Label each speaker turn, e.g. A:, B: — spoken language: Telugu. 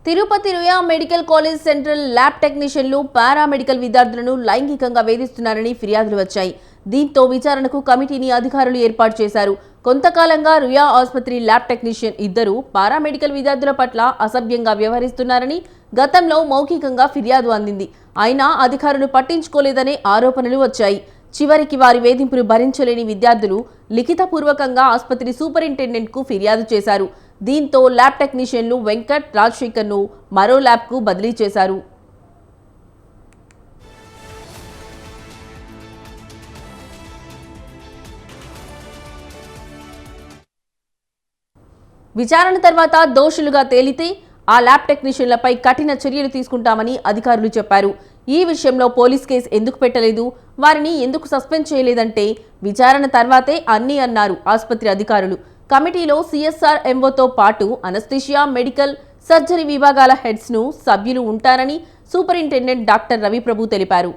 A: Tirupati Ruia medical college central lab టెక్నీషియన్లు పారామెడికల్ విద్యార్థులను లైంగికంగా వేధిస్తున్నారని ఫిర్యాదులు వచ్చాయి. దీంతో విచారణకు కమిటీని అధికారులు ఏర్పాటు చేశారు. కొంతకాలంగా రుయా ఆసుపత్రి ల్యాబ్ టెక్నీషియన్ ఇద్దరు పారామెడికల్ విద్యార్థుల పట్ల అసభ్యంగా వ్యవహరిస్తున్నారని గతంలో మౌఖికంగా ఫిర్యాదు అందింది. అయినా అధికారులు పట్టించుకోలేదనే ఆరోపణలు వచ్చాయి. చివరికి వారి వేధింపులు భరించలేని విద్యార్థులు లిఖితపూర్వకంగా ఆసుపత్రి సూపరింటెండెంట్కు ఫిర్యాదు చేశారు. దీంతో ల్యాబ్ టెక్నీషియన్లు వెంకట్, రాజశేఖర్ను మరో ల్యాబ్కు బదిలీ చేశారు. విచారణ తర్వాత దోషులుగా తేలితే ఆ ల్యాబ్ టెక్నీషియన్లపై కఠిన చర్యలు తీసుకుంటామని అధికారులు చెప్పారు. ఈ విషయంలో పోలీస్ కేసు ఎందుకు పెట్టలేదు, వారిని ఎందుకు సస్పెండ్ చేయలేదంటే విచారణ తర్వాతే అన్నీ అన్నారు ఆసుపత్రి అధికారులు. కమిటీలో సిఎస్ఆర్ ఎంఓతో పాటు అనస్థీషియా, మెడికల్, సర్జరీ విభాగాల హెడ్స్ను సభ్యులు ఉంటారని సూపరింటెండెంట్ డాక్టర్ రవిప్రభు తెలిపారు.